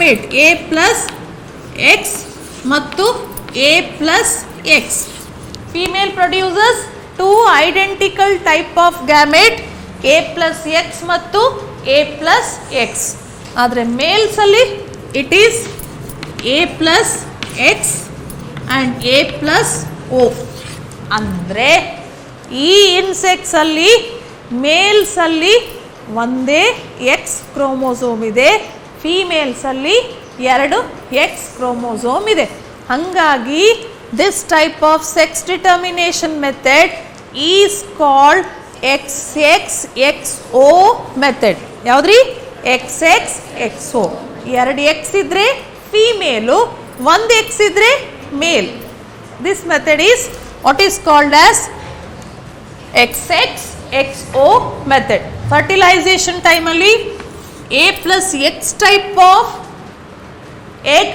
Gamete A plus X ಮತ್ತು A plus X. Female produces 2 identical type of gamete A plus X ಮತ್ತು A plus X. ಆದರೆ ಮೇಲ್ಸಲ್ಲಿ it is A plus X and A plus O. ಅಂದರೆ ಈ ಇನ್ಸೆಕ್ಟ್ಸಲ್ಲಿ ಮೇಲ್ಸಲ್ಲಿ ಒಂದೇ X chromosome ಇದೆ, ಫೀಮೇಲ್ಸಲ್ಲಿ 2 X chromosome ಇದೆ. ಹಾಗಾಗಿ this type of sex determination method is called XXXO method. ಯಾವುದ್ರಿ? XXXO. 2 ಎಕ್ಸ್ ಇದ್ರೆ ಫೀಮೇಲು, 1 ಎಕ್ಸ್ ಇದ್ರೆ male. This method is what is called as XXXO method. Fertilisation ಟೈಮಲ್ಲಿ A plus X type of egg,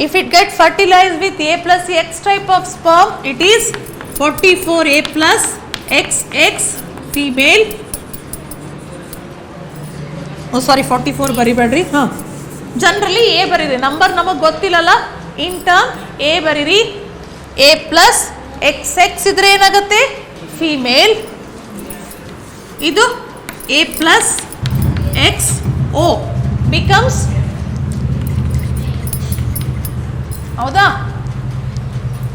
if it gets fertilized with A plus X type of sperm, it is 44A plus XX female. Oh sorry, 44 ಬರಿಬೇಡ್ರಿ. Generally A ಬರೀರಿ, number ನಮಗೆ ಗೊತ್ತಿಲ್ಲಲ್ಲ, in term A ಬರೀರಿ. A plus XX ಇದ್ರೆ ಏನಾಗುತ್ತೆ? Female. ಇದು A plus XO becomes, ಹೌದಾ?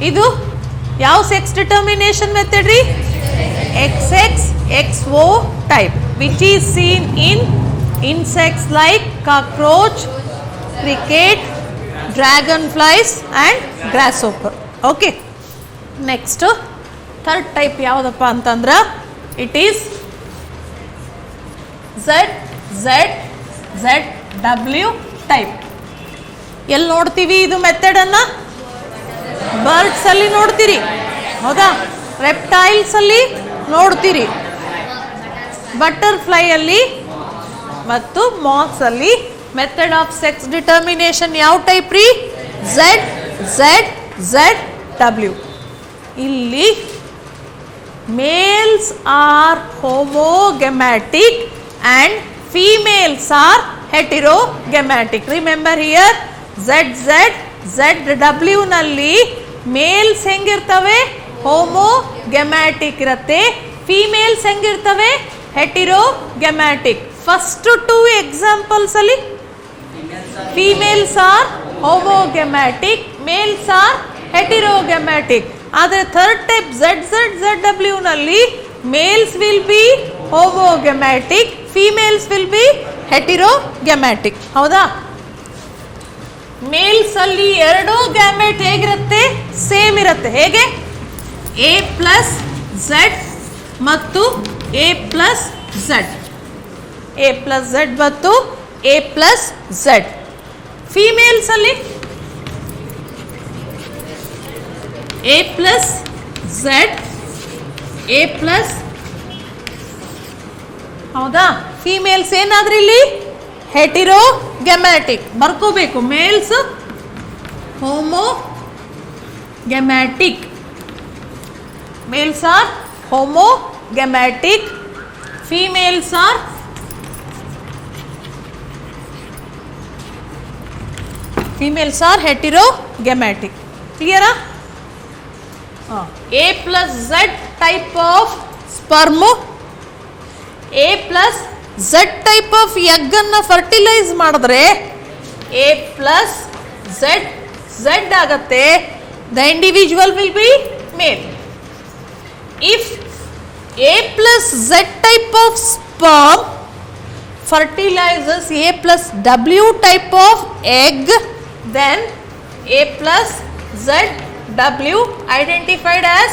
ಇದು ಯಾವ ಸೆಕ್ಸ್ ಡಿಟರ್ಮಿನೇಷನ್ ಮೆಥಡ್ ರೀ? XXXO type, which is seen in insects like cockroach, cricket, dragonflies and grasshopper. Okay. Next, third type ಯಾವುದಪ್ಪ ಅಂತಂದ್ರೆ it is ZW ಟೈಪ್. ಎಲ್ಲಿ ನೋಡ್ತೀವಿ ಇದು ಮೆಥಡನ್ನು? ಬರ್ಡ್ಸಲ್ಲಿ ನೋಡ್ತೀರಿ, ಹೌದಾ? ರೆಪ್ಟೈಲ್ಸಲ್ಲಿ ನೋಡ್ತೀರಿ, ಬಟರ್ಫ್ಲೈಯಲ್ಲಿ ಮತ್ತು ಮಾತ್ಸಲ್ಲಿ. ಮೆಥಡ್ ಆಫ್ ಸೆಕ್ಸ್ ಡಿಟರ್ಮಿನೇಷನ್ ಯಾವ ಟೈಪ್ ರೀ? ZW. ಇಲ್ಲಿ males are homogametic and females are heterogamatic. Remember here ZW ನಲ್ಲಿ ಮೇಲ್ಸ್ ಹೆಂಗಿರ್ತವೆ? ಹೋಮೋಗೆಮ್ಯಾಟಿಕ್ ಇರುತ್ತೆ. ಫೀಮೇಲ್ಸ್ ಹೆಂಗಿರ್ತವೆ? ಹೆಟಿರೋಗೆಮ್ಯಾಟಿಕ್. ಫಸ್ಟ್ 2 ಎಕ್ಸಾಂಪಲ್ಸ್ ಅಲ್ಲಿ females are homogametic, males are heterogametic. ಆದರೆ ಥರ್ಡ್ ಟೈಪ್ ZW ನಲ್ಲಿ males will be homogametic, females will be heterogametic. ಹೌದಾ? Males ಅಲ್ಲಿ 2 gamete ಹೇಗಿರುತ್ತೆ? ಸೇಮ್ ಇರುತ್ತೆ. ಹೇಗೆ? A ಪ್ಲಸ್ Z ಮತ್ತು A plus Z. A plus Z ಮತ್ತು A ಪ್ಲಸ್ Z. ಫೀಮೇಲ್ಸ್ ಅಲ್ಲಿ A plus Z, A plus, ಹೌದಾ? ಫೀಮೇಲ್ಸ್ ಏನಾದ್ರೂ ಇಲ್ಲಿ ಹೆಟಿರೋಗೆಮ್ಯಾಟಿಕ್ ಬರ್ಕೋಬೇಕು. Males homogametic, males are homogametic, females are heterogametic. ಕ್ಲಿಯರಾ? A plus Z type of sperm, A plus Z type of egg ಅನ್ನು fertilise ಮಾಡಿದ್ರೆ A plus Z ಆಗುತ್ತೆ. The individual will be male. If A plus Z type of sperm fertilizes A plus W type of egg, then A plus ZW identified as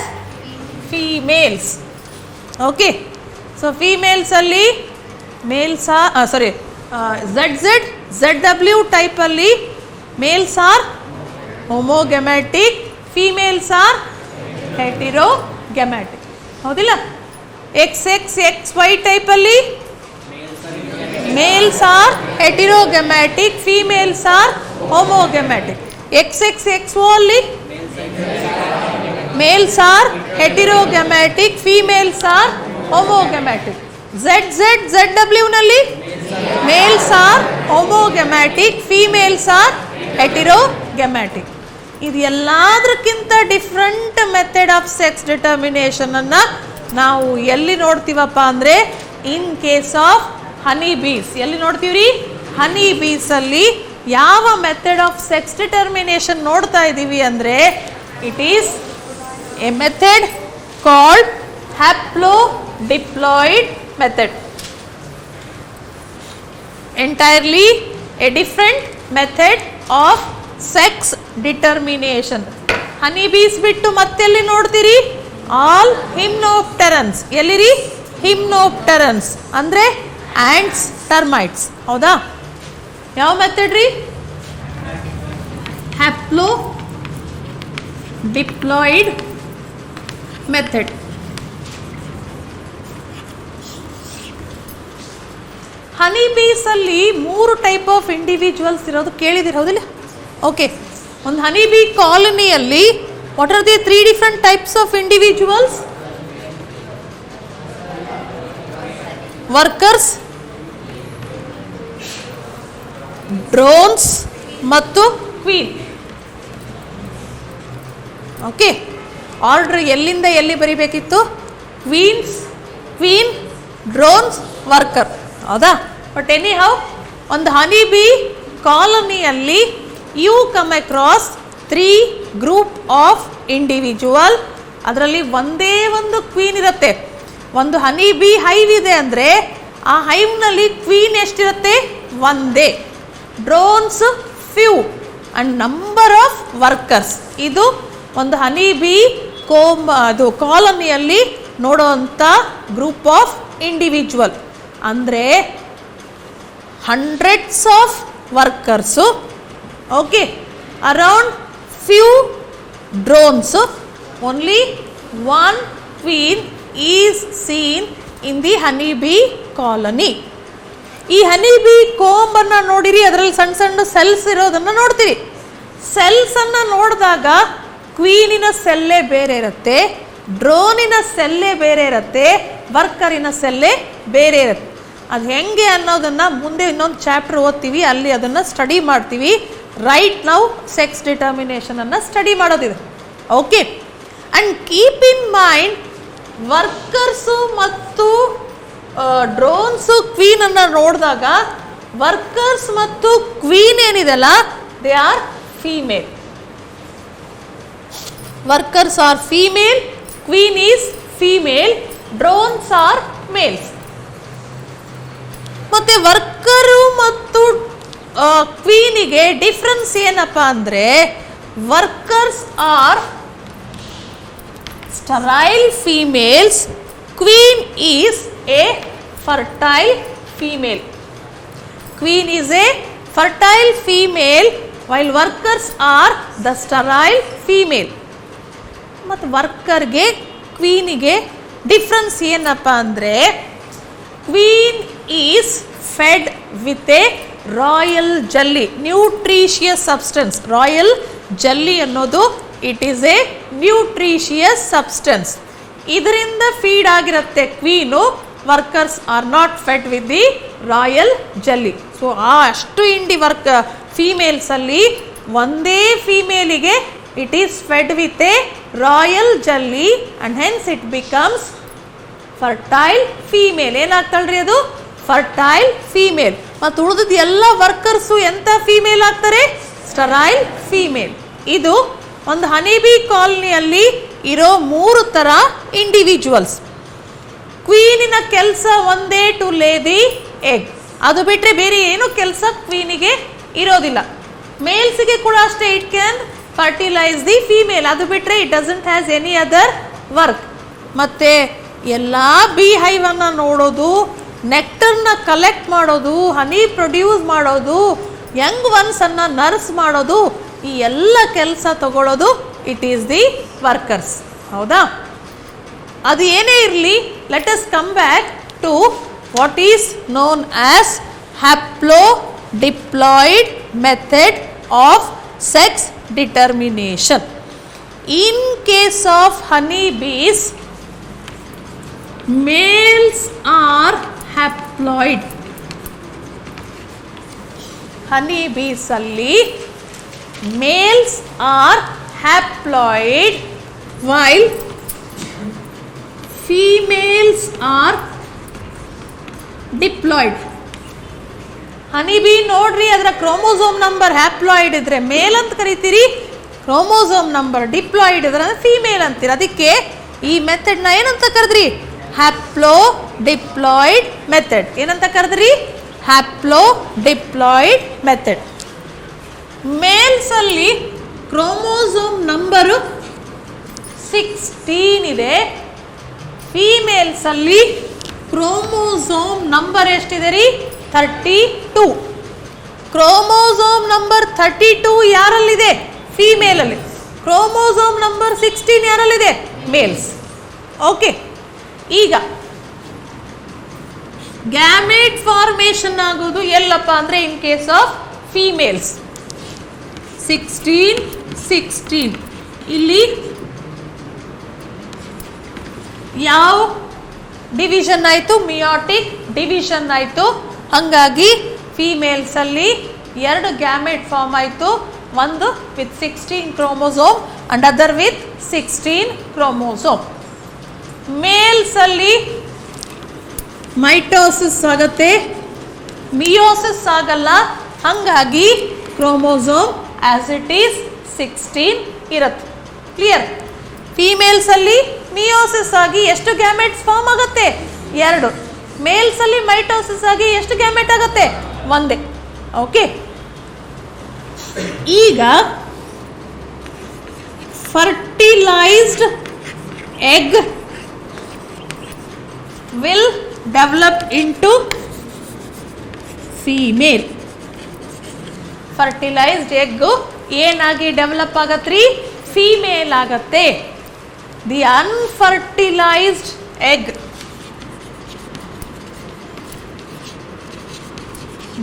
females. Okay. So females ಅಲ್ಲಿ males ZW type ಅಲ್ಲಿ males are homogametic, females are heterogametic. ಹೌದಿಲ್ಲ? XXXY type ಅಲ್ಲಿ males are heterogametic, females are homogametic. XXXO ಅಲ್ಲಿ males are heterogametic, females are homogametic. ZW ನಲ್ಲಿ males are homogametic, females are heterogametic. ಇದು ಎಲ್ಲದಕ್ಕಿಂತ different method of sex determination ಅನ್ನ ನಾವು ಎಲ್ಲಿ ನೋಡ್ತೀವಪ್ಪ ಅಂದರೆ ಇನ್ ಕೇಸ್ ಆಫ್ ಹನಿ ಬೀಸ್. ಎಲ್ಲಿ ನೋಡ್ತೀವ್ರಿ? ಹನಿ ಬೀಸ್ ಅಲ್ಲಿ ಯಾವ ಮೆಥಡ್ ಆಫ್ ಸೆಕ್ಸ್ ಡಿಟರ್ಮಿನೇಷನ್ ನೋಡ್ತಾ ಇದ್ದೀವಿ ಅಂದರೆ it is a method called haplodiploid method. Entirely a different method of sex determination. Honey bees ಬಿಟ್ಟು ಮತ್ತೆಲ್ಲಿ ನೋಡ್ತೀರಿ? ಆಲ್ ಹಿಮ್ನೋಪ್ಟೆರನ್ಸ್. ಎಲ್ಲಿರಿ? ಹಿಮ್ನೋಪ್ಟೆರನ್ಸ್ ಅಂದರೆ ಆ್ಯಂಟ್ಸ್, ಟರ್ಮೈಟ್ಸ್. ಹೌದಾ? ಯಾವ ಮೆಥಡ್ ರೀ? ಹ್ಯಾಪ್ಲೋಡಿಪ್ಲಾಯ್ಡ್ ಮೆಥಡ್. ಹನಿ ಬೀಸ್ ಅಲ್ಲಿ 3 ಟೈಪ್ ಆಫ್ ಇಂಡಿವಿಜುವಲ್ಸ್ ಇರೋದು ಕೇಳಿದಿರ, ಹೌದಿಲ್ಲ? ಓಕೆ, ಒಂದು ಹನಿ ಬೀ ಕಾಲನಿಯಲ್ಲಿ what are the 3 different types of individuals? Workers, drones ಮತ್ತು ಕ್ವೀನ್. ಓಕೆ, ಆರ್ಡರ್ ಎಲ್ಲಿಂದ ಎಲ್ಲಿ ಬರಿಬೇಕಿತ್ತು? Queen, drones, worker. ಹೌದಾ? ಬಟ್ ಎನಿ ಹೌ, ಒಂದು ಹನಿ ಬಿ ಕಾಲನಿಯಲ್ಲಿ you come across 3 group of individual. ಅದರಲ್ಲಿ ಒಂದೇ ಒಂದು ಕ್ವೀನ್ ಇರುತ್ತೆ. ಒಂದು ಹನಿ ಬಿ ಹೈವ್ ಇದೆ ಅಂದರೆ ಆ ಹೈವ್ನಲ್ಲಿ ಕ್ವೀನ್ ಎಷ್ಟಿರುತ್ತೆ? ಒಂದೇ. Drones few and number of workers. ಇದು ಒಂದು ಹನಿ ಬಿ ಅದು ಕಾಲನಿಯಲ್ಲಿ ನೋಡುವಂಥ ಗ್ರೂಪ್ ಆಫ್ ಇಂಡಿವಿಜುವಲ್. ಅಂದರೆ hundreds of workers, okay, around few drones, only 1 queen is seen in the honey bee colony. ಈ ಹನಿ ಬಿ ಕೋಂಬನ್ನು ನೋಡಿರಿ, ಅದರಲ್ಲಿ ಸಣ್ಣ ಸಣ್ಣ ಸೆಲ್ಸ್ ಇರೋದನ್ನು ನೋಡ್ತೀರಿ. ಸೆಲ್ಸನ್ನು ನೋಡಿದಾಗ ಕ್ವೀನಿನ ಸೆಲ್ಲೇ ಬೇರೆ ಇರುತ್ತೆ, ಡ್ರೋನಿನ ಸೆಲ್ಲೇ ಬೇರೆ ಇರುತ್ತೆ, ವರ್ಕರಿನ ಸೆಲ್ಲೇ ಬೇರೆ ಇರುತ್ತೆ. ಅದು ಹೆಂಗೆ ಅನ್ನೋದನ್ನು ಮುಂದೆ ಇನ್ನೊಂದು ಚಾಪ್ಟರ್ ಓದ್ತೀವಿ, ಅಲ್ಲಿ ಅದನ್ನು ಸ್ಟಡಿ ಮಾಡ್ತೀವಿ. ರೈಟ್ ನಾವು ಸೆಕ್ಸ್ ಡಿಟರ್ಮಿನೇಷನನ್ನು ಸ್ಟಡಿ ಮಾಡೋದಿದೆ. Okay, and keep in mind, workers ಮತ್ತು ಡ್ರೋನ್ಸು ಕ್ವೀನನ್ನು ನೋಡಿದಾಗ ವರ್ಕರ್ಸ್ ಮತ್ತು ಕ್ವೀನ್ ಏನಿದೆಲ್ಲ they are female. Workers are female, queen is female, drones are males. ಮತ್ತೆ ವರ್ಕರು ಮತ್ತು ಕ್ವೀನಿಗೆ ಡಿಫ್ರೆನ್ಸ್ ಏನಪ್ಪ ಅಂದರೆ workers are sterile females, queen is a fertile female. Queen is a fertile female while workers are the sterile female. ಮತ್ತು ವರ್ಕರ್ಗೆ ಕ್ವೀನಿಗೆ difference ಏನಪ್ಪ ಅಂದರೆ queen is fed with a royal jelly, nutritious substance. Royal jelly ಅನ್ನೋದು it is a nutritious substance. ಇದರಿಂದ feed ಆಗಿರುತ್ತೆ queen. Workers are not fed with the royal jelly. So ಅಷ್ಟು ಫೀಮೇಲ್ಸಲ್ಲಿ ಒಂದೇ ಫೀಮೇಲಿಗೆ it is fed with a royal jelly and hence it becomes fertile female. ಏನಾಗ್ತಾಳ್ರಿ ಅದು? Fertile female. ಮತ್ತು ಉಳಿದ ಎಲ್ಲ ವರ್ಕರ್ಸು ಎಂಥ ಫೀಮೇಲ್ ಆಗ್ತಾರೆ? Sterile female. ಇದು ಒಂದು ಹನಿಬಿ ಕಾಲನಿಯಲ್ಲಿ ಇರೋ 3 ಥರ ಇಂಡಿವಿಜುವಲ್ಸ್. ಕ್ವೀನಿನ ಕೆಲಸ ಒಂದೇ ಟು ಲೇ ದಿ ಎಗ್. ಅದು ಬಿಟ್ಟರೆ ಬೇರೆ ಏನು ಕೆಲಸ ಕ್ವೀನಿಗೆ ಇರೋದಿಲ್ಲ. ಮೇಲ್ಸಿಗೆ ಕೂಡ ಅಷ್ಟೇ, it can fertilise the female. ಅದು ಬಿಟ್ಟರೆ it doesn't has any other work. ಮತ್ತು ಎಲ್ಲ ಬಿ ಹೈವನ್ನು ನೋಡೋದು, ನೆಕ್ಟರ್ನ ಕಲೆಕ್ಟ್ ಮಾಡೋದು, ಹನಿ ಪ್ರೊಡ್ಯೂಸ್ ಮಾಡೋದು, ಯಂಗ್ ಒನ್ಸನ್ನು ನರ್ಸ್ ಮಾಡೋದು, ಈ ಎಲ್ಲ ಕೆಲಸ ತಗೊಳ್ಳೋದು ಇಟ್ ಈಸ್ ದಿ ವರ್ಕರ್ಸ್. ಹೌದಾ? ಅದು ಏನೇ ಇರಲಿ, let us come back to what is known as haplodiploid method of sex determination. In case of honey bees, males are haploid. Honey bees ಅಲ್ಲಿ males are haploid while females are diploid. Honey bee ನೋಡ್ರಿ, ಅದರ chromosome number haploid ಇದ್ರೆ male ಅಂತ ಕರಿತೀರಿ, chromosome number diploid ಇದ್ರೆ female ಅಂತೀರಿ. ಅದಕ್ಕೆ ಈ ಮೆಥಡ್ನ ಏನಂತ ಕರೆದ್ರಿ? Haplo diploid method. ಏನಂತ ಕರೆದ್ರಿ? Haplo diploid method. ಮೇಲ್ಸ್ ಅಲ್ಲಿ ಕ್ರೋಮೋಸೋಮ್ ನಂಬರು 16 ಇದೆ, ಫೀಮೇಲ್ಸ್ ಅಲ್ಲಿ ಕ್ರೋಮೋಸೋಮ್ ನಂಬರ್ ಎಷ್ಟಿದೆ ರೀ? 32. Chromosome number 32 ಯಾರಲ್ಲಿದೆ? ಫೀಮೇಲ್ ಅಲ್ಲಿ. Chromosome number 16 ಯಾರಲ್ಲಿದೆ? ಮೇಲ್ಸ್. ಓಕೆ, ಈಗ ಗ್ಯಾಮೆಟ್ ಫಾರ್ಮೇಷನ್ ಆಗೋದು ಎಲ್ಲಪ್ಪ ಅಂದ್ರೆ ಇನ್ ಕೇಸ್ ಆಫ್ ಫೀಮೇಲ್ಸ್ 16 ಇಲ್ಲಿ ಯಾವ ಡಿವಿಷನ್ ಆಯಿತು? ಮಿಯಾಟಿಕ್ ಡಿವಿಷನ್ ಆಯಿತು. ಹಾಗಾಗಿ ಫೀಮೇಲ್ಸ್ ಅಲ್ಲಿ 2 ಗ್ಯಾಮೆಟ್ ಫಾರ್ಮ್ ಆಯಿತು, ಒಂದು with 16 chromosome and other with 16 chromosome. Males ಅಲ್ಲಿ ಮೈಟೋಸಿಸ್ ಆಗತ್ತೆ, ಮಿಯೋಸಿಸ್ ಆಗಲ್ಲ. ಹಾಗಾಗಿ ಕ್ರೋಮೋಸೋಮ್ ಆಸ್ ಇಟ್ ಈಸ್ 16 ಇರುತ್ತೆ. ಕ್ಲಿಯರ್? ಫೀಮೇಲ್ಸ್ ಅಲ್ಲಿ ಮಿಯೋಸಿಸ್ ಆಗಿ ಎಷ್ಟು ಗ್ಯಾಮೆಟ್ಸ್ ಫಾರ್ಮ್ ಆಗುತ್ತೆ? 2. ಮೇಲ್ಸ್ ಅಲ್ಲಿ ಮೈಟೋಸಿಸ್ ಆಗಿ ಎಷ್ಟು ಗ್ಯಾಮೆಟ್ ಆಗುತ್ತೆ? 1. ಓಕೆ, ಈಗ fertilised egg will develop into female. Fertilised egg ಏನಾಗಿ ಡೆವಲಪ್ ಆಗತ್ರಿ? ಫೀಮೇಲ್ ಆಗತ್ತೆ. The unfertilised egg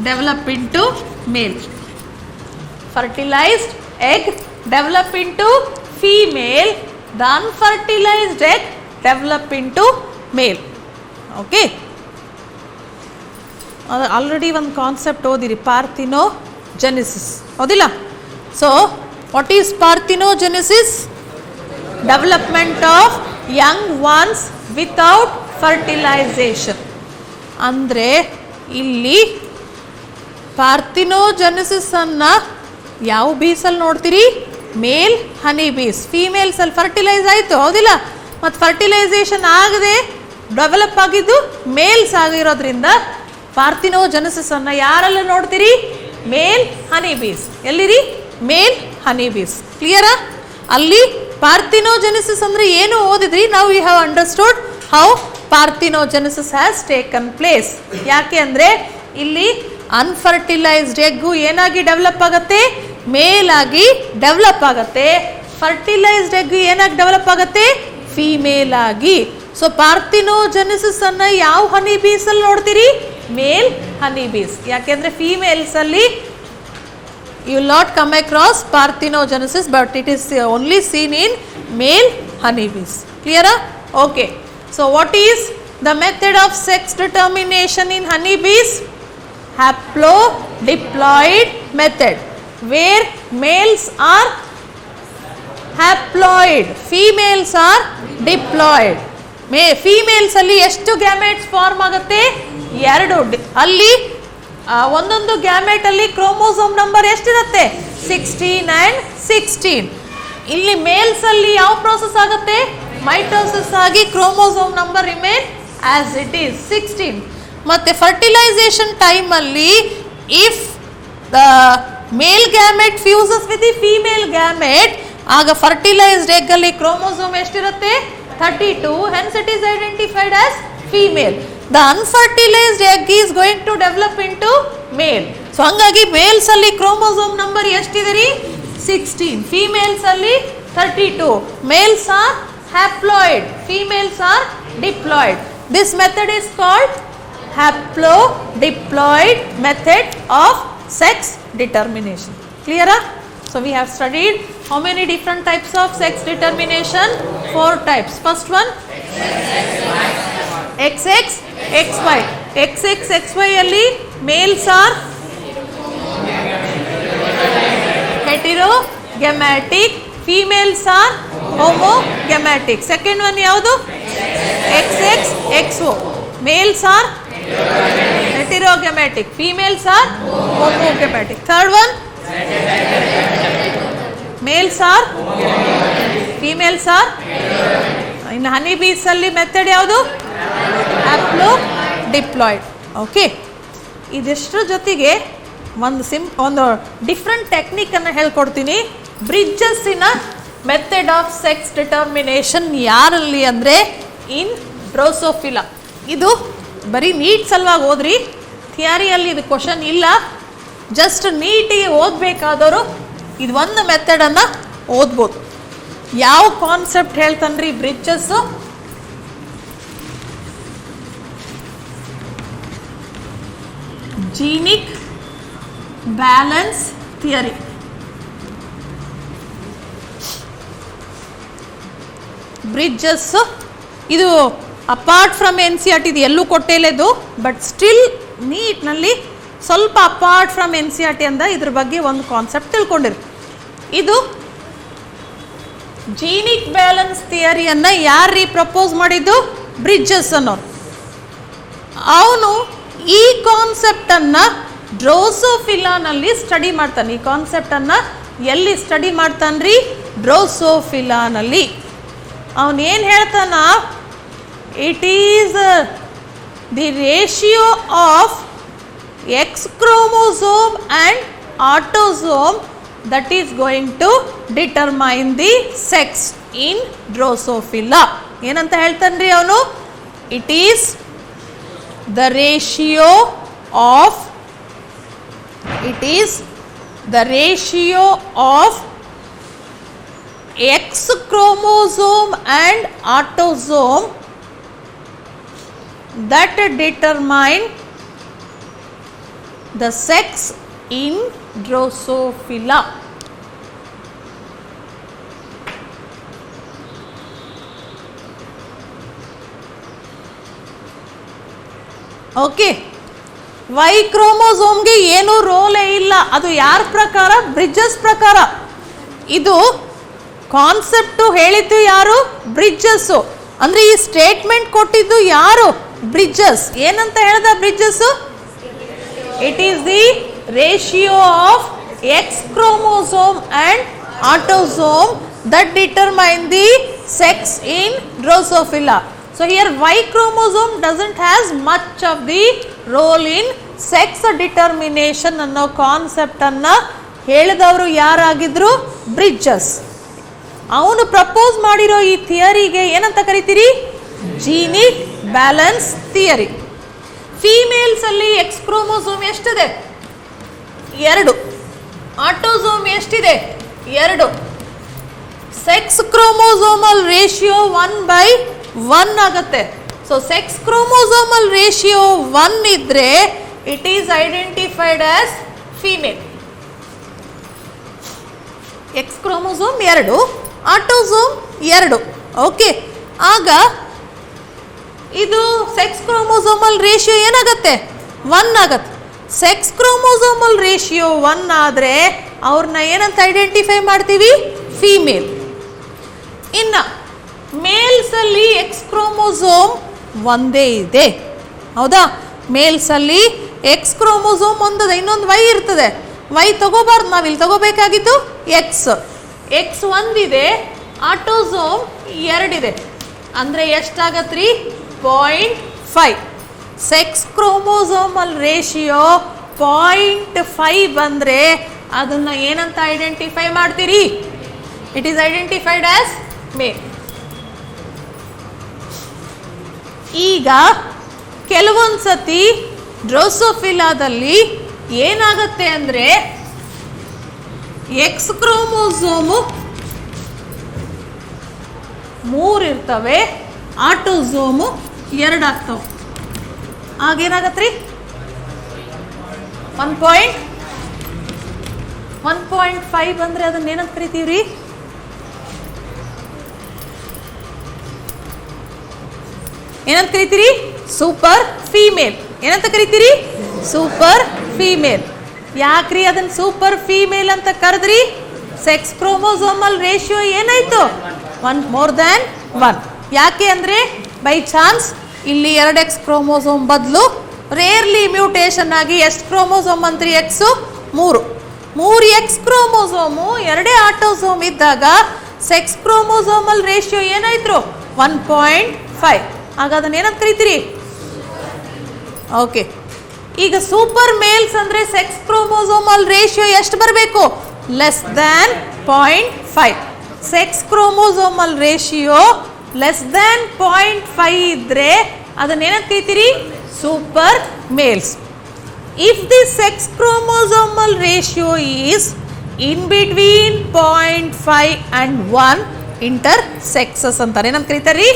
develop into male. Fertilised egg develop into female. The unfertilised egg develop into male. Okay, already ಒಂದು concept ಓದಿರಿ, parthenogenesis, ಹೌದಿಲ್ಲ? So what is parthenogenesis? Development of young ones without fertilisation. ಅಂದರೆ ಇಲ್ಲಿ ಪಾರ್ಥಿನೋಜೆನಿಸಿಸ್ ಅನ್ನು ಯಾವ ಬೀಸಲ್ಲಿ ನೋಡ್ತೀರಿ? ಮೇಲ್ honey ಬೀಸ್. ಫೀಮೇಲ್ಸಲ್ಲಿ fertilise ಆಯಿತು, ಹೌದಿಲ್ಲ? ಮತ್ತು ಫರ್ಟಿಲೈಸೇಷನ್ ಆಗದೆ ಡೆವಲಪ್ ಆಗಿದ್ದು ಮೇಲ್ಸ್ ಆಗಿರೋದ್ರಿಂದ ಪಾರ್ಥಿನೋಜೆನಿಸಿಸ್ ಅನ್ನು ಯಾರೆಲ್ಲ ನೋಡ್ತೀರಿ? ಮೇಲ್ ಹನಿ ಬೀಸ್. ಎಲ್ಲಿರಿ? ಮೇಲ್ ಹನಿ ಬೀಸ್. ಕ್ಲಿಯರಾ? ಅಲ್ಲಿ ಪಾರ್ಥಿನೋಜೆನಿಸಿಸ್ ಅಂದರೆ ಏನು ಓದಿದ್ರಿ? ನಾವು we have understood how parthenogenesis has taken place. ಯಾಕೆ ಅಂದರೆ ಇಲ್ಲಿ ಅನ್ಫರ್ಟಿಲೈಸ್ಡ್ ಎಗ್ಗು ಏನಾಗಿ ಡೆವಲಪ್ ಆಗುತ್ತೆ? ಮೇಲ್ ಆಗಿ ಡೆವಲಪ್ ಆಗುತ್ತೆ. ಫರ್ಟಿಲೈಸ್ಡ್ ಎಗ್ ಏನಾಗಿ ಡೆವಲಪ್ ಆಗುತ್ತೆ? ಫೀಮೇಲ್ ಆಗಿ. ಸೊ ಪಾರ್ಥಿನೋಜೆನಿಸಿಸ್ ಅನ್ನು ಯಾವ ಹನಿ ಬೀಸ್ ಅಲ್ಲಿ ನೋಡ್ತೀರಿ? ಮೇಲ್ ಹನಿ ಬೀಸ್. ಯಾಕೆಂದ್ರೆ ಫೀಮೇಲ್ಸ್ ಅಲ್ಲಿ you will not come across parthenogenesis, but it is only seen in male honey bees. ಕ್ಲಿಯರಾ? Okay, so what is the method of sex determination in honey bees? haplo-diploid method, where males are haploid, females are diploid. Females ಅಲ್ಲಿ ಎಷ್ಟು gametes form ಆಗುತ್ತೆ? 2. ಅಲ್ಲಿ ಒಂದೊಂದು gamete ಅಲ್ಲಿ chromosome number ಎಷ್ಟಿರುತ್ತೆ? 16 and 16. ಇಲ್ಲಿ mails ಅಲ್ಲಿ ಯಾವ ಪ್ರೋಸೆಸ್ ಆಗುತ್ತೆ? ಮೈಟೋಸಿಸ್ ಆಗಿ chromosome number remain as it is 16. ಮತ್ತೆ ಫರ್ಟಿಲೈಸೇಷನ್ ಟೈಮ್ ಅಲ್ಲಿ if the male gamete fuses with the female gamete, ಆಗ ಫರ್ಟಿಲೈಸ್ಡ್ ಎಗ್ ಅಲ್ಲಿ ಕ್ರೋಮೋಸೋಮ್ ಎಷ್ಟಿರುತ್ತೆ? 32. hence it is identified as female. The unfertilized egg is going to develop into male. So hangagi males alli chromosome number eshtiದೆ ರೀ? 16. females alli 32. males are haploid, females are diploid. This method is called haplo-diploid method of sex determination. Clear? So we have studied how many different types of sex determination? 4 types. First one XX, XY. XX, XY alli males are heterogametic, females are homogametic. Second one ಯಾವುದು? XX, XO. Males are heterogametic, females are homogametic. Third one, males are, females are. In honey bees ಅಲ್ಲಿ method ಯಾವುದು? haploidiploid. Okay, ಇದಿಷ್ಟರ ಜೊತೆಗೆ ಒಂದು different ಟೆಕ್ನಿಕನ್ನು ಹೇಳ್ಕೊಡ್ತೀನಿ. ಬ್ರಿಡ್ಜಸ್ಸಿನ method of sex determination ಯಾರಲ್ಲಿ ಅಂದರೆ ಇನ್ Drosophila. ಇದು ಬರೀ ನೀಟ್ ಸಲುವಾಗಿ ಓದ್ರಿ, ಥಿಯರಿಯಲ್ಲಿ ಇದು ಕ್ವಶನ್ ಇಲ್ಲ. ಜಸ್ಟ್ ನೀಟಿಗೆ ಓದಬೇಕಾದವರು ಇದು ಒಂದು ಮೆಥಡನ್ನು ಓದ್ಬೋದು. ಯಾವ ಕಾನ್ಸೆಪ್ಟ್ ಹೇಳ್ತಾನ್ರಿ Bridges? Genic balance theory. Bridges ಇದು ಅಪಾರ್ಟ್ ಫ್ರಮ್ NCERT, ಇದು ಎಲ್ಲೂ ಕೊಟ್ಟೇಲೆದು, ಬಟ್ ಸ್ಟಿಲ್ ನೀಟ್ನಲ್ಲಿ ಸ್ವಲ್ಪ ಅಪಾರ್ಟ್ ಫ್ರಮ್ NCERT ಅಂದ ಇದ್ರ ಬಗ್ಗೆ ಒಂದು ಕಾನ್ಸೆಪ್ಟ್ ತಿಳ್ಕೊಂಡಿರಿ. ಇದು ಜೀನಿಕ್ ಬ್ಯಾಲೆನ್ಸ್ ಥಿಯರಿಯನ್ನು ಯಾರು ಪ್ರಪೋಸ್ ಮಾಡಿದ್ದು? ಬ್ರಿಡ್ಜಸ್ ಅನ್ನೋರು. ಅವನು ಈ ಕಾನ್ಸೆಪ್ಟನ್ನು ಡ್ರೋಸೋಫಿಲಾನಲ್ಲಿ ಸ್ಟಡಿ ಮಾಡ್ತಾನೆ. ಈ ಕಾನ್ಸೆಪ್ಟನ್ನು ಎಲ್ಲಿ ಸ್ಟಡಿ ಮಾಡ್ತಾನ್ರಿ? ಡ್ರೋಸೋಫಿಲಾನಲ್ಲಿ. ಅವನೇನು ಹೇಳ್ತಾನ? It is the ratio of X chromosome and autosome that is going to determine the sex in Drosophila. ಏನಂತ ಹೇಳ್ತಾನ್ರಿ ಅವನು? It is the ratio of X chromosome and autosome that determine the sex in Drosophila. ಓಕೆ, Y ಕ್ರೋಮೋಸೋಮ್ಗೆ ಏನೂ ರೋಲೇ ಇಲ್ಲ. ಅದು ಯಾರ ಪ್ರಕಾರ? ಬ್ರಿಡ್ಜಸ್ ಪ್ರಕಾರ. ಇದು ಕಾನ್ಸೆಪ್ಟು ಹೇಳಿದ್ದು ಯಾರು? ಬ್ರಿಡ್ಜಸ್ಸು. ಅಂದರೆ ಈ ಸ್ಟೇಟ್ಮೆಂಟ್ ಕೊಟ್ಟಿದ್ದು ಯಾರು? ಬ್ರಿಡ್ಜಸ್. ಏನಂತ ಹೇಳ್ದ bridges? It is the ratio of X chromosome and autosome that determine the sex in Drosophila. So here Y chromosome doesn't has much of the role in sex determination ಅನ್ನೋ concept ಅನ್ನ ಹೇಳಿದವರು ಯಾರಾಗಿದ್ರು? Bridges. ಅವನು propose ಮಾಡಿರೋ ಈ ಥಿಯರಿಗೆ ಏನಂತ ಕರಿತೀರಿ? ಜೀನಿಕ್ balance theory. Females ಅಲ್ಲಿ X chromosome ಎಷ್ಟಿದೆ? 2. Autosome ಎಷ್ಟಿದೆ? 2. ಸೆಕ್ಸ್ ಕ್ರೋಮೋಸೋಮಲ್ ರೇಷಿಯೋ 1/1 ಆಗುತ್ತೆ. ಸೊ ಸೆಕ್ಸ್ ಕ್ರೋಮೋಸೋಮಲ್ ರೇಷಿಯೋ 1 ಇದ್ರೆ it is identified as female. X chromosome 2, autosome 2. Okay, ಆಗ ಇದು ಸೆಕ್ಸ್ ಕ್ರೋಮೋಸೋಮಲ್ ರೇಷಿಯೋ ಏನಾಗುತ್ತೆ? 1 ಆಗುತ್ತೆ. ಸೆಕ್ಸ್ ಕ್ರೋಮೋಸೋಮಲ್ ರೇಷಿಯೋ 1 ಆದರೆ ಅವ್ರನ್ನ ಏನಂತ ಐಡೆಂಟಿಫೈ ಮಾಡ್ತೀವಿ? ಫೀಮೇಲ್. ಇನ್ನು ಮೇಲ್ಸಲ್ಲಿ ಎಕ್ಸ್ ಕ್ರೋಮೋಸೋಮ್ ಒಂದೇ ಇದೆ, ಹೌದಾ? ಮೇಲ್ಸಲ್ಲಿ ಎಕ್ಸ್ ಕ್ರೋಮೋಸೋಮ್ ಒಂದದ, ಇನ್ನೊಂದು ವೈ ಇರ್ತದೆ. ವೈ ತಗೋಬಾರ್ದು, ನಾವಿಲ್ಲಿ ತಗೋಬೇಕಾಗಿದ್ದು ಎಕ್ಸ್ ಒಂದಿದೆ, ಆಟೋಸೋಮ್ 2 ಇದೆ. ಅಂದರೆ ಎಷ್ಟಾಗತ್ರಿ? 0.5. ಸೆಕ್ಸ್ ಕ್ರೋಮೋಸೋಮಲ್ ರೇಷಿಯೋ 0.5 ಬಂದರೆ ಅದನ್ನು ಏನಂತ ಐಡೆಂಟಿಫೈ ಮಾಡ್ತೀರಿ? ಇಟ್ ಈಸ್ ಐಡೆಂಟಿಫೈಡ್ ಆಸ್ ಮೇಲ್. ಈಗ ಕೆಲವೊಂದು ಸತಿ ಡ್ರೋಸೋಫಿಲಾದಲ್ಲಿ ಏನಾಗುತ್ತೆ ಅಂದರೆ ಎಕ್ಸ್ ಕ್ರೋಮೋಸೋಮು 3 ಇರ್ತವೆ, ಆಟೋಸೋಮು 2 ಆಗ್ತವೆ. ಆಗೇನಾಗತ್ರಿ? 1.5 ಅಂದರೆ ಅದನ್ನ ಏನಂತ ಕರಿತೀವ್ರಿ? ಏನಂತ ಕರಿತೀರಿ? Super female. ಏನಂತ ಕರಿತೀರಿ? Super female. ಯಾಕ್ರಿ ಅದನ್ನ ಸೂಪರ್ ಫೀಮೇಲ್ ಅಂತ ಕರೆದ್ರಿ? ಸೆಕ್ಸ್ ಕ್ರೋಮೋಸೋಮಲ್ ರೇಷಿಯೋ ಏನಾಯ್ತು 1 more than 1. ಯಾಕೆ ಅಂದರೆ ಬೈ ಚಾನ್ಸ್ ಇಲ್ಲಿ 2x ಕ್ರೋಮೋಸೋಮ್ ಬದಲು ರೇರ್ಲಿ ಮ್ಯೂಟೇಷನ್ ಆಗಿ ಎಷ್ಟು ಕ್ರೋಮೋಸೋಮ್ ಅಂತ್ರಿ ಎಕ್ಸು 3 ಎಕ್ಸ್ ಕ್ರೋಮೋಸೋಮು 2 ಆಟೋಸೋಮ್ ಇದ್ದಾಗ ಸೆಕ್ಸ್ ಕ್ರೋಮೋಸೋಮಲ್ ರೇಷಿಯೋ ಏನಾಯ್ತು 1.5. ಆಗ ಅದನ್ನ ಏನಂತ ಕರಿತೀರಿ? ಓಕೆ, ಈಗ ಸೂಪರ್ ಮೇಲ್ಸ್ ಅಂದರೆ ಸೆಕ್ಸ್ ಕ್ರೋಮೋಸೋಮಲ್ ರೇಷಿಯೋ ಎಷ್ಟು ಬರಬೇಕು? Less than 0.5. Sex chromosomal ratio less than 0.5 ಇದ್ದರೆ ಅದನ್ನೇನಂತ ಕರಿತೀರಿ? Super males. If the sex chromosomal ratio is in between 0.5 and 1 intersexes ಅಂತಾರೆ. ಏನಂತ ಕರೀತಾರೆ?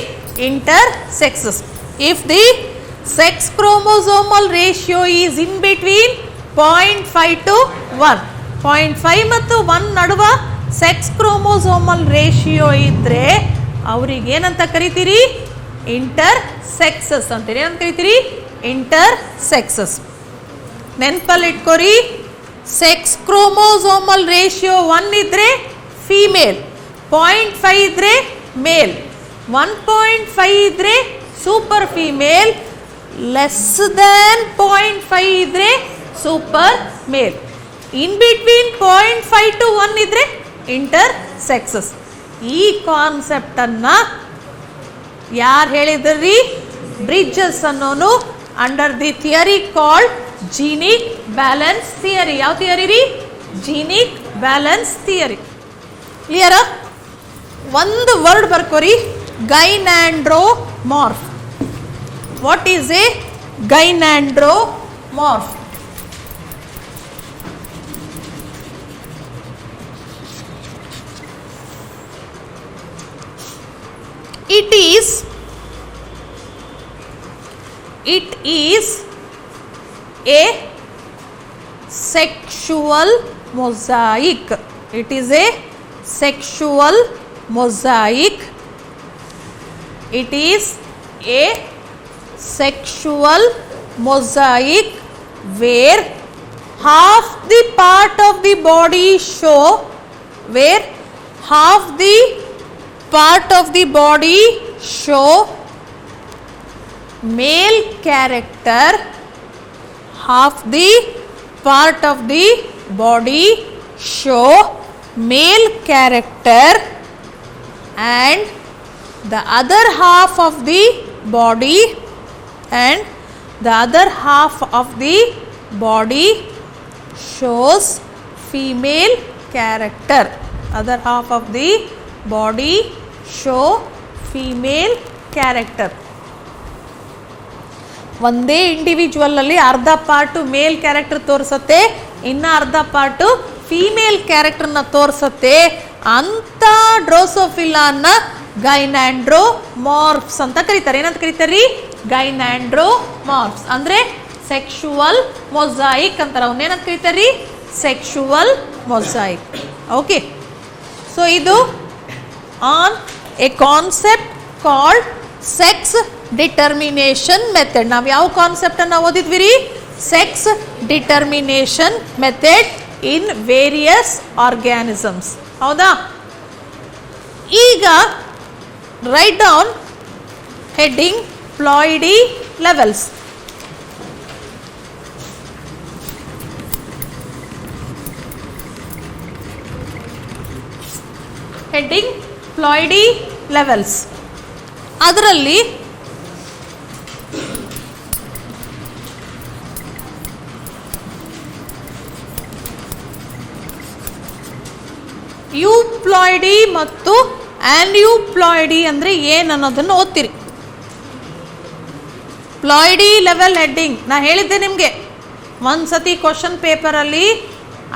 Intersexes. If the sex chromosomal ratio is in between 0.5 to 1, 0.5 ಮತ್ತು 1 ನಡುವ sex chromosomal ratio ಇದ್ದರೆ ಅವ್ರಿಗೆ ಏನಂತ ಕರಿತೀರಿ? ಇಂಟರ್ ಸೆಕ್ಸಸ್ ಅಂತೀರಿ. ಏನಂತ ಕರಿತೀರಿ? Inter sexes. ನೆನಪಲ್ಲಿ ಇಟ್ಕೋರಿ, ಸೆಕ್ಸ್ ಕ್ರೋಮೋಸೋಮಲ್ ರೇಷಿಯೋ 1 ಇದ್ದರೆ ಫೀಮೇಲ್, 0.5 ಇದ್ದರೆ ಮೇಲ್, 1.5 ಇದ್ದರೆ ಸೂಪರ್ ಫೀಮೇಲ್, ಲೆಸ್ ದ್ಯಾನ್ 0.5 ಇದ್ದರೆ super male, in between 0.5 to 1 ಇದ್ದರೆ ಇಂಟರ್ ಸೆಕ್ಸಸ್. ಈ ಕಾನ್ಸೆಪ್ಟನ್ನು ಯಾರು ಹೇಳಿದ್ರಿ? ಬ್ರಿಡ್ಜಸ್ ಅನ್ನೋನು under the theory called genic balance theory. ಯಾವ ಥಿಯರಿ ರೀ? Genic balance theory. ಕ್ಲಿಯರ? ಒಂದು ವರ್ಡ್ ಬರ್ಕೋರಿ, gynandromorph. What is a gynandromorph? It is a sexual mosaic. It is a sexual mosaic. It is a sexual mosaic where half the part of the body show male character, half the part of the body show male character, and the other half of the body shows female character. Other half of the body show female character. ಒಂದೇ individual ಅಲ್ಲಿ ಅರ್ಧ part ಮೇಲ್ character ತೋರಿಸುತ್ತೆ, ಇನ್ನು ಅರ್ಧ part female ಕ್ಯಾರೆಕ್ಟರ್ನ ತೋರಿಸುತ್ತೆ. ಅಂತ ಡ್ರೋಸೋಫಿಲಾನ ಗೈನ್ಯಾಂಡ್ರೋಮಾರ್ಫ್ಸ್ ಅಂತ ಕರೀತಾರೆ. ಏನಂತ ಕರೀತಾರೆ? ಗೈನ್ಯಾಂಡ್ರೋಮಾರ್ಫ್ಸ್ ಅಂದರೆ ಸೆಕ್ಷುವಲ್ ಮೊಸಾಯಿಕ್ ಅಂತಾರೆ. ಅವನ್ನೇನಂತ ಕರೀತಾರೆ? Sexual mosaic. ಓಕೆ, ಸೊ ಇದು on a concept called sex determination method. ನಾವು ಯಾವ ಕಾನ್ಸೆಪ್ಟನ್ನು ಓದಿದ್ವಿ ರೀ? Sex determination method in various organisms. ಹೌದಾ? ಈಗ write down heading ploidy levels. Heading ploidy levels. ಅದರಲ್ಲಿ ಯೂಪ್ಲಾಯ್ಡಿ ಮತ್ತು ಆನ್ಯೂಪ್ಲಾಯ್ಡಿ ಅಂದರೆ ಏನು ಅನ್ನೋದನ್ನು ಓದ್ತೀರಿ. ಪ್ಲಾಯ್ಡಿ ಲೆವೆಲ್ ಹೆಡ್ಡಿಂಗ್ ನಾ ಹೇಳಿದ್ದೆ ನಿಮಗೆ. ಒಂದು ಸತಿ ಕ್ವಶನ್ ಪೇಪರಲ್ಲಿ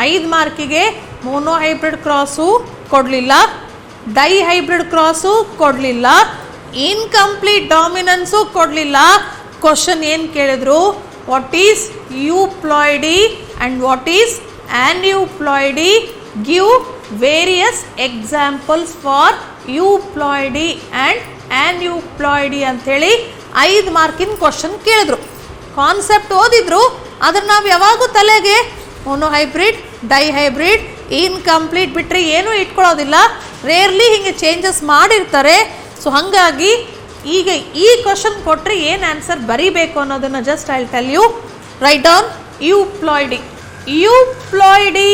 5 ಮಾರ್ಕಿಗೆ ಮೋನೋ ಹೈಬ್ರಿಡ್ ಕ್ರಾಸು ಕೊಡಲಿಲ್ಲ, ಡೈ ಹೈಬ್ರಿಡ್ ಕ್ರಾಸು ಕೊಡಲಿಲ್ಲ, ಇನ್ಕಂಪ್ಲೀಟ್ ಡಾಮಿನೆನ್ಸು ಕೊಡಲಿಲ್ಲ. ಕ್ವಶನ್ ಏನು ಕೇಳಿದ್ರು? What is euploidy and what is aneuploidy? Give various examples for euploidy and aneuploidy ಅಂಥೇಳಿ 5 ಮಾರ್ಕಿನ ಕ್ವಶನ್ ಕೇಳಿದ್ರು. ಕಾನ್ಸೆಪ್ಟ್ ಓದಿದ್ರು, ಅದನ್ನು ನಾವು ಯಾವಾಗೂ ತಲೆಗೆ monohybrid, dihybrid, incomplete ಬಿಟ್ಟರೆ ಏನೂ ಇಟ್ಕೊಳ್ಳೋದಿಲ್ಲ, ರೇರ್ಲಿ ಹಿಂಗೆ ಚೇಂಜಸ್ ಮಾಡಿರ್ತಾರೆ. ಸೊ ಹಾಗಾಗಿ ಈಗ ಈ ಕ್ವಶನ್ ಕೊಟ್ಟರೆ ಏನು ಆನ್ಸರ್ ಬರೀಬೇಕು ಅನ್ನೋದನ್ನು just I will tell you. Write down euploidy. Euploidy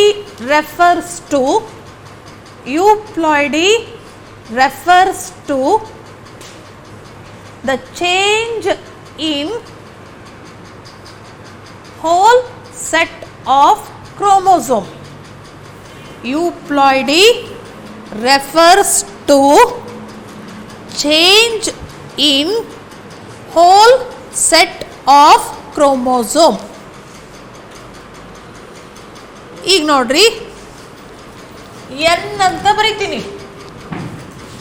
refers to the change in whole set of chromosome. Euploidy refers to change in whole set of chromosome. ಈಗ ನೋಡ್ರಿ, n ಅಂತ ಬರೀತೀನಿ,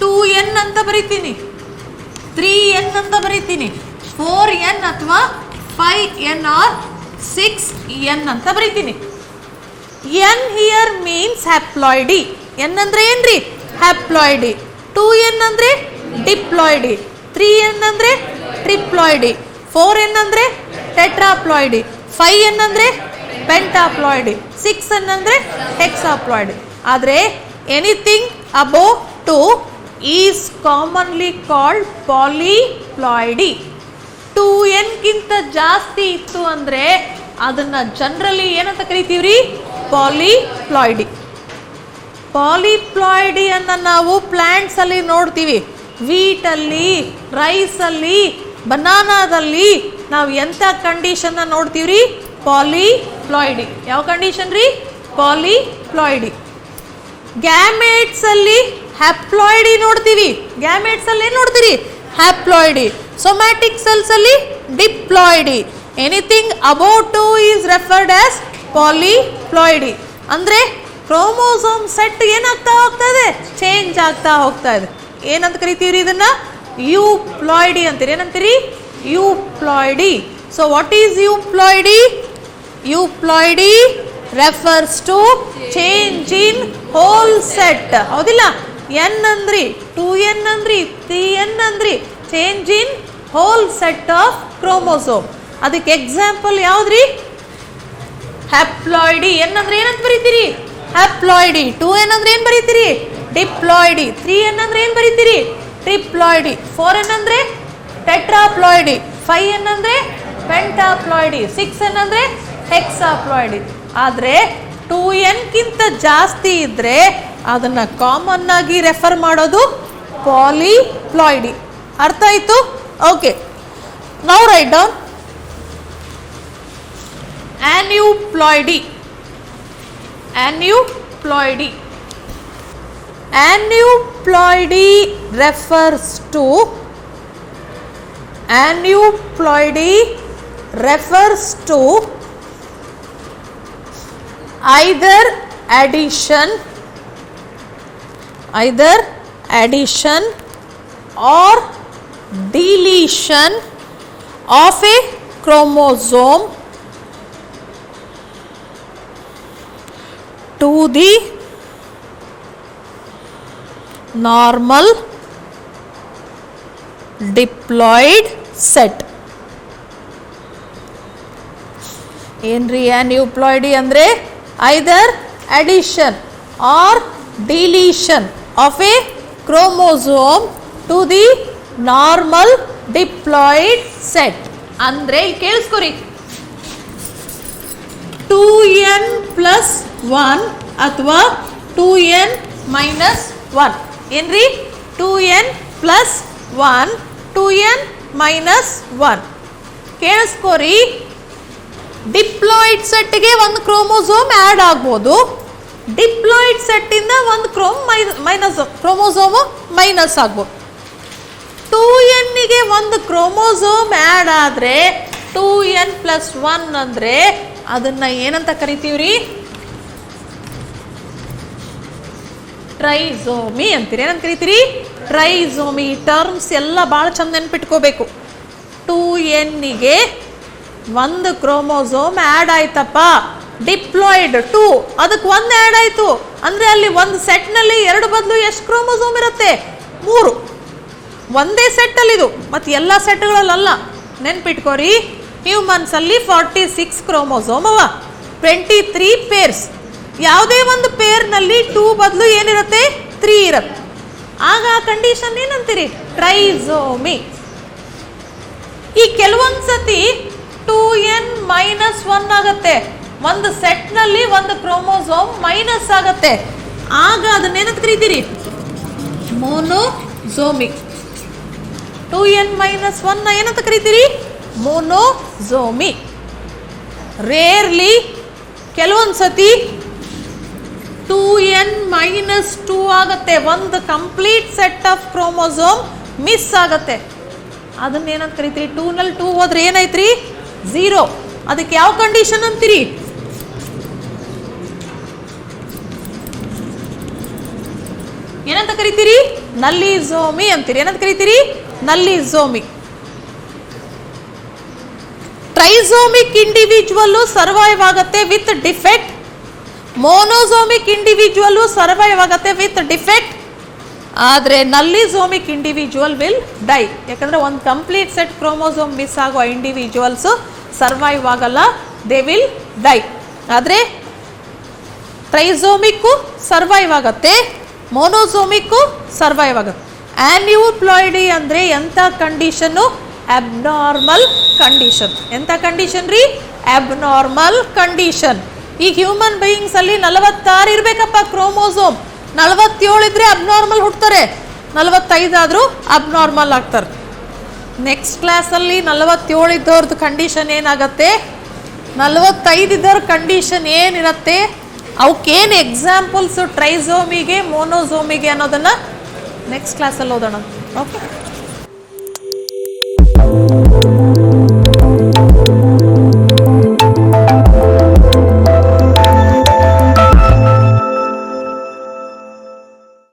2n ಅಂತ ಬರೀತೀನಿ, 3n ಅಂತ ಬರೀತೀನಿ, 4n ಅಥವಾ 5n R 6n ಅಂತ ಬರೀತೀನಿ. n here means haploidy. n ಅಂದ್ರೆ ಏನ್ರಿ? ಹ್ಯಾಪ್ಲಾಯ್ಡಿ. 2n ಅಂದ್ರೆ ಡಿಪ್ಲಾಯ್ಡಿ, 3n ಅಂದ್ರೆ ಟ್ರಿಪ್ಲಾಯ್ಡಿ, 4n ಅಂದ್ರೆ ಟೆಟ್ರಾಪ್ಲಾಯ್ಡಿ, 5n ಅಂದ್ರೆ ಪೆಂಟಾಪ್ಲಾಯ್ಡಿ, 6n ಅಂದ್ರೆ ಹೆಕ್ಸಾಪ್ಲಾಯ್ಡಿ. ಆದರೆ anything above 2 is commonly called polyploidy. 2n ಗಿಂತ ಜಾಸ್ತಿ ಇತ್ತು ಅಂದರೆ ಅದನ್ನು ಜನರಲಿ ಏನಂತ ಕರಿತೀವ್ರಿ? ಪಾಲಿಪ್ಲಾಯ್ಡಿ. ಪಾಲಿಪ್ಲಾಯ್ಡಿಯನ್ನು ನಾವು ಪ್ಲ್ಯಾಂಟ್ಸಲ್ಲಿ ನೋಡ್ತೀವಿ. ವೀಟಲ್ಲಿ, ರೈಸಲ್ಲಿ, ಬನಾನಾದಲ್ಲಿ ನಾವು ಎಂಥ ಕಂಡೀಷನ್ನ ನೋಡ್ತೀವ್ರಿ? ಪಾಲಿಪ್ಲಾಯ್ಡಿ. ಯಾವ ಕಂಡೀಷನ್ ರೀ? ಪಾಲಿಪ್ಲಾಯ್ಡಿ. ಗ್ಯಾಮೇಟ್ಸ್ ಅಲ್ಲಿ ಹ್ಯಾಪ್ಲಾಯ್ಡಿ ನೋಡ್ತೀವಿ. ಗ್ಯಾಮೇಟ್ಸ್ ಅಲ್ಲಿ ಏನು ನೋಡ್ತೀರಿ? ಹ್ಯಾಪ್ಲಾಯ್ಡಿ. ಸೊಮ್ಯಾಟಿಕ್ ಸೆಲ್ಸ್ ಅಲ್ಲಿ diploidy. Anything above 2 is referred as polyploidy. ಅಂದರೆ ಕ್ರೋಮೋಸೋಮ್ ಸೆಟ್ ಏನಾಗ್ತಾ ಹೋಗ್ತಾ ಇದೆ? ಚೇಂಜ್ ಆಗ್ತಾ ಹೋಗ್ತಾ ಇದೆ. ಏನಂತ ಕರಿತೀವ್ರಿ ಇದನ್ನ? ಯೂಪ್ಲಾಯ್ಡಿ ಅಂತೀರಿ. ಏನಂತೀರಿ? Euploidy. So what is euploidy? Euploidy refers to change in whole set. ಹೌದಿಲ್ಲ? n ಅಂದ್ರಿ, 2n ಅಂದ್ರಿ, 3n ಅಂದ್ರಿ, change in hole set of chromosome. ಅದಕ್ಕೆ ಎಕ್ಸಾಂಪಲ್ ಯಾವ್ದ್ರಿ? ಹ್ಯಾಪ್ಲಾಯ್ಡಿ. n ಅಂದ್ರೆ ಏನಂತ ಬರೀತೀರಿ? ಹ್ಯಾಪ್ಲಾಯ್ಡಿ. 2n ಅಂದ್ರೆ ಏನು ಬರೀತೀರಿ? ಡಿಪ್ಲಾಯ್ಡಿ. 3n ಅಂದ್ರೆ ಏನು ಬರೀತೀರಿ? ಟ್ರಿಪ್ಲಾಯ್ಡಿ. 4n ಅಂದ್ರೆ ಟೆಟ್ರಾಪ್ಲಾಯ್ಡಿ. 5n ಅಂದ್ರೆ ಪೆಂಟಾಪ್ಲಾಯ್ಡಿ. 6n ಅಂದ್ರೆ ಹೆಕ್ಸಾಪ್ಲಾಯ್ಡಿ. ಆದರೆ 2n ಗಿಂತ ಜಾಸ್ತಿ ಇದ್ದರೆ ಅದನ್ನು ಕಾಮನ್ ಆಗಿ ರೆಫರ್ ಮಾಡೋದು ಪಾಲಿಪ್ಲಾಯ್ಡಿ. ಅರ್ಥ ಆಯಿತು? Okay, now write down aneuploidy. Aneuploidy. Aneuploidy refers to either addition or deletion of a chromosome to the normal diploid set. ಏನ್ರಿ aneuploidy ಅಂದ್ರೆ either addition or deletion of a chromosome to the normal diploid set. ಅಂದ್ರೆ ಕೇಳಿಸ್ಕೊರಿ, 2n plus 1 ಅಥವಾ 2n minus 1. ಏನ್ರಿ? 2n plus 1, 2n minus 1. ಕೇಳಿಸ್ಕೊರಿ, diploid ಸೆಟ್ಗೆ ಒಂದು chromosome add ಆಗ್ಬೋದು. Diploid ಸೆಟ್ಟಿಂದ ಒಂದು chromosome minus ಆಗ್ಬೋದು. 2nಗೆ ಒಂದು ಕ್ರೋಮೋಸೋಮ್ ಆ್ಯಡ್ ಆದರೆ 2n plus 1 ಅಂದರೆ ಅದನ್ನು ಏನಂತ ಕರಿತೀವ್ರಿ? ಟ್ರೈಸೋಮಿ ಅಂತೀರಿ. ಏನಂತ ಕರಿತೀರಿ? ಟ್ರೈಸೋಮಿ. ಟರ್ಮ್ಸ್ ಎಲ್ಲ ಭಾಳ ಚಂದ ನೆನ್ಪಿಟ್ಕೋಬೇಕು. 2nಗೆ ಒಂದು ಕ್ರೋಮೋಸೋಮ್ ಆ್ಯಡ್ ಆಯ್ತಪ್ಪ, ಡಿಪ್ಲಾಯ್ಡ್ 2, ಅದಕ್ಕೆ ಒಂದು ಆ್ಯಡ್ ಆಯಿತು ಅಂದರೆ ಅಲ್ಲಿ ಒಂದು ಸೆಟ್ನಲ್ಲಿ 2 ಬದಲು ಎಷ್ಟು ಕ್ರೋಮೋಸೋಮ್ ಇರುತ್ತೆ? 3. ಒಂದೇ ಸೆಟ್ಟಲ್ಲಿ ಇದು, ಮತ್ತು ಎಲ್ಲ ಸೆಟ್ಗಳಲ್ಲ. ನೆನ್ಪಿಟ್ಕೋರಿ, ಹ್ಯೂಮನ್ಸಲ್ಲಿ 46 ಕ್ರೋಮೋಸೋಮ್ ಅವ, 23 ಪೇರ್ಸ್. ಯಾವುದೇ ಒಂದು ಪೇರ್ನಲ್ಲಿ 2 ಬದಲು ಏನಿರುತ್ತೆ 3 ಇರುತ್ತೆ. ಆಗ ಆ ಕಂಡೀಷನ್ ಏನಂತೀರಿ? ಟ್ರೈಸೋಮಿ. ಈ ಕೆಲವೊಂದು ಸತಿ 2n-1 ಆಗುತ್ತೆ. ಒಂದು ಸೆಟ್ನಲ್ಲಿ ಒಂದು ಕ್ರೋಮೋಸೋಮ್ ಮೈನಸ್ ಆಗುತ್ತೆ. ಆಗ ಅದನ್ನೇನಂತ ಕರೀತೀರಿ? ಮೋನೋಸೋಮಿಕ್. 2n-1 ಏನಂತ ಕರೀತೀರಿ? ಮೋನೋಸೋಮಿ. ರೇರ್ಲಿ ಕೆಲವೊಂದು ಸತಿ 2n-2 ಆಗುತ್ತೆ. ಒಂದು complete set of chromosome miss ಆಗುತ್ತೆ. ಅದನ್ನೇನಂತ ಕರಿತೀರಿ? 2ನಲ್ಲಿ 2 ಹೋದ್ರೆ ಏನೈತ್ರಿ? 0. ಅದಕ್ಕೆ ಯಾವ ಕಂಡೀಷನ್ ಅಂತೀರಿ? ಏನಂತ ಕರಿತೀರಿ? ನಲ್ಲಿಸೋಮಿ ಅಂತೀರಿ. ಏನಂತ ಕರಿತೀರಿ? ನಲ್ಲಿಸೋಮಿ. ಟ್ರೈಸೋಮಿಕ್ ಇಂಡಿವಿಜುವಲ್ ಸರ್ವೈವ್ ಆಗುತ್ತೆ ವಿತ್ ಡಿಫೆಕ್ಟ್. ಮೋನೋಸೋಮಿಕ್ ಇಂಡಿವಿಜುವಲ್ ಸರ್ವೈವ್ ಆಗುತ್ತೆ ವಿತ್ ಡಿಫೆಕ್ಟ್. ಆದರೆ ನಲ್ಲಿಸೋಮಿಕ್ ಇಂಡಿವಿಜುವಲ್ ವಿಲ್ ಡೈ. ಯಾಕಂದರೆ ಒಂದು ಕಂಪ್ಲೀಟ್ ಸೆಟ್ ಕ್ರೋಮೋಸೋಮ್ ಮಿಸ್ ಆಗೋ ಇಂಡಿವಿಜುವಲ್ಸು ಸರ್ವೈವ್ ಆಗಲ್ಲ, ದೇ ವಿಲ್ ಡೈ. ಆದರೆ ಟ್ರೈಸೋಮಿಕ್ಕು ಸರ್ವೈವ್ ಆಗುತ್ತೆ, ಮೋನೋಸೋಮಿಕ್ಕು ಸರ್ವೈವ್ ಆಗುತ್ತೆ. ಆನ್ಯೂಪ್ಲಾಯ್ಡಿ ಅಂದರೆ ಎಂಥ ಕಂಡೀಷನ್ನು? Abnormal condition. ಎಂಥ ಕಂಡೀಷನ್ ರೀ? Abnormal condition. ಈ ಹ್ಯೂಮನ್ ಬೀಯಿಂಗ್ಸ್ ಅಲ್ಲಿ 46 ಇರಬೇಕಪ್ಪ ಕ್ರೋಮೋಸೋಮ್. 47 ಇದ್ರೆ ಅಬ್ನಾರ್ಮಲ್ ಹುಡ್ತಾರೆ, 45 ಆದರೂ ಅಬ್ನಾರ್ಮಲ್ ಆಗ್ತಾರೆ. ನೆಕ್ಸ್ಟ್ ಕ್ಲಾಸಲ್ಲಿ 47 ಇದ್ದವ್ರದ್ದು ಕಂಡೀಷನ್ ಏನಾಗುತ್ತೆ, 45 ಇದ್ದವ್ರ ಕಂಡೀಷನ್ ಏನಿರುತ್ತೆ, ಅವಕ್ಕೇನು ಎಕ್ಸಾಂಪಲ್ಸು ಟ್ರೈಸೋಮಿಗೆ ಮೋನೋಸೋಮಿಗೆ ಅನ್ನೋದನ್ನು ನೆಕ್ಸ್ಟ್ ಕ್ಲಾಸಲ್ಲಿ ಓದೋಣ. ಓಕೆ.